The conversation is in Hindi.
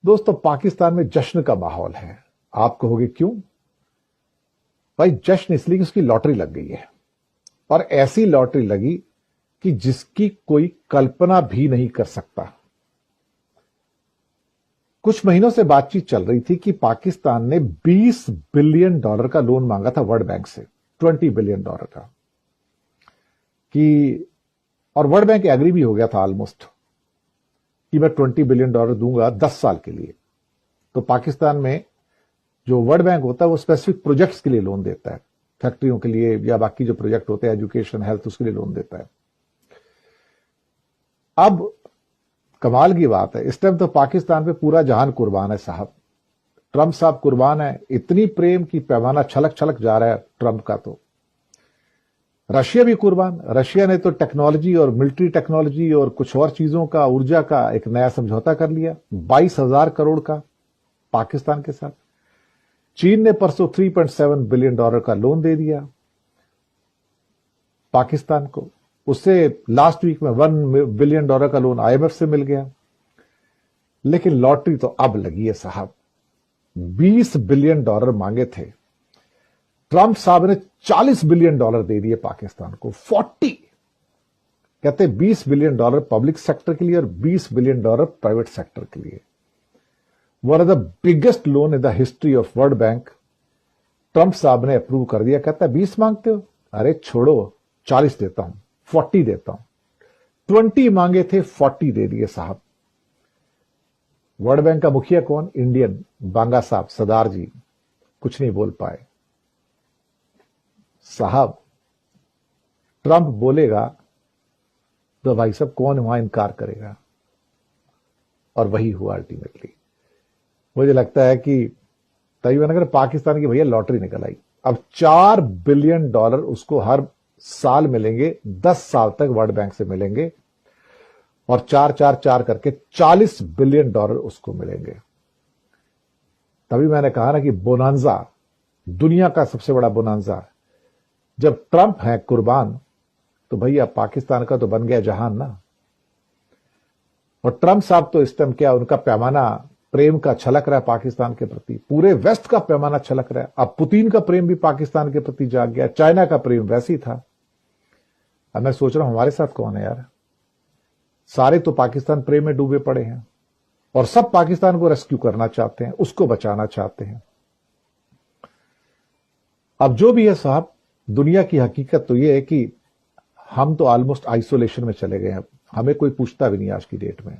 दोस्तों, पाकिस्तान में जश्न का माहौल है। आप कहोगे क्यों? भाई, जश्न इसलिए कि उसकी लॉटरी लग गई है, और ऐसी लॉटरी लगी कि जिसकी कोई कल्पना भी नहीं कर सकता। कुछ महीनों से बातचीत चल रही थी कि पाकिस्तान ने $20 बिलियन का लोन मांगा था वर्ल्ड बैंक से, $20 बिलियन का, कि और वर्ल्ड बैंक एग्री भी हो गया था ऑलमोस्ट कि मैं $20 बिलियन दूंगा 10 साल के लिए। तो पाकिस्तान में जो वर्ल्ड बैंक होता है वो स्पेसिफिक प्रोजेक्ट्स के लिए लोन देता है, फैक्ट्रियों के लिए या बाकी जो प्रोजेक्ट होते हैं, एजुकेशन, हेल्थ, उसके लिए लोन देता है। अब कमाल की बात है, इस टाइम तो पाकिस्तान पे पूरा जहान कुर्बान है साहब। ट्रंप साहब कुर्बान है, इतनी प्रेम की पैमाना छलक छलक जा रहा है ट्रंप का। तो रशिया भी कुर्बान। रशिया ने तो टेक्नोलॉजी और मिलिट्री टेक्नोलॉजी और कुछ और चीजों का, ऊर्जा का एक नया समझौता कर लिया 22,000 करोड़ का पाकिस्तान के साथ। चीन ने परसों $3.7 बिलियन का लोन दे दिया पाकिस्तान को। उससे लास्ट वीक में $1 बिलियन का लोन IMF से मिल गया। लेकिन लॉटरी तो अब लगी है साहब। $20 बिलियन मांगे थे, ट्रंप साहब ने $40 बिलियन दे दिए पाकिस्तान को। 40 कहते 20 बिलियन पब्लिक सेक्टर के लिए और 20 बिलियन प्राइवेट सेक्टर के लिए। One of the biggest loan in the history of world bank Trump साहब ने अप्रूव कर दिया। कहता है 20 मांगते हो, अरे छोड़ो, 40 देता हूं, 40 देता हूं। 20 मांगे थे, 40 दे दिए साहब। वर्ल्ड बैंक का मुखिया कौन? इंडियन, बांगा साहब, सरदार जी, कुछ नहीं बोल पाए साहब। ट्रंप बोलेगा तो भाई साहब कौन वहां इनकार करेगा? और वही हुआ अल्टीमेटली। मुझे लगता है कि तभी मैंने कहा पाकिस्तान की भैया लॉटरी निकल आई। अब $4 बिलियन उसको हर साल मिलेंगे, 10 साल तक वर्ल्ड बैंक से मिलेंगे, और 4 करके $40 बिलियन उसको मिलेंगे। तभी मैंने कहा ना कि बोनांजा, दुनिया का सबसे बड़ा बोनांजा। जब ट्रंप है कुर्बान तो भैया पाकिस्तान का तो बन गया जहान ना। और ट्रंप साहब तो इस टाइम क्या, उनका पैमाना प्रेम का छलक रहा है पाकिस्तान के प्रति, पूरे वेस्ट का पैमाना छलक रहा है। अब पुतिन का प्रेम भी पाकिस्तान के प्रति जाग गया, चाइना का प्रेम वैसे ही था। अब मैं सोच रहा हूं हमारे साथ कौन है यार? सारे तो पाकिस्तान प्रेम में डूबे पड़े हैं और सब पाकिस्तान को रेस्क्यू करना चाहते हैं, उसको बचाना चाहते हैं। अब जो भी है साहब, दुनिया की हकीकत तो यह है कि हम तो ऑलमोस्ट आइसोलेशन में चले गए हैं। हमें कोई पूछता भी नहीं आज की डेट में।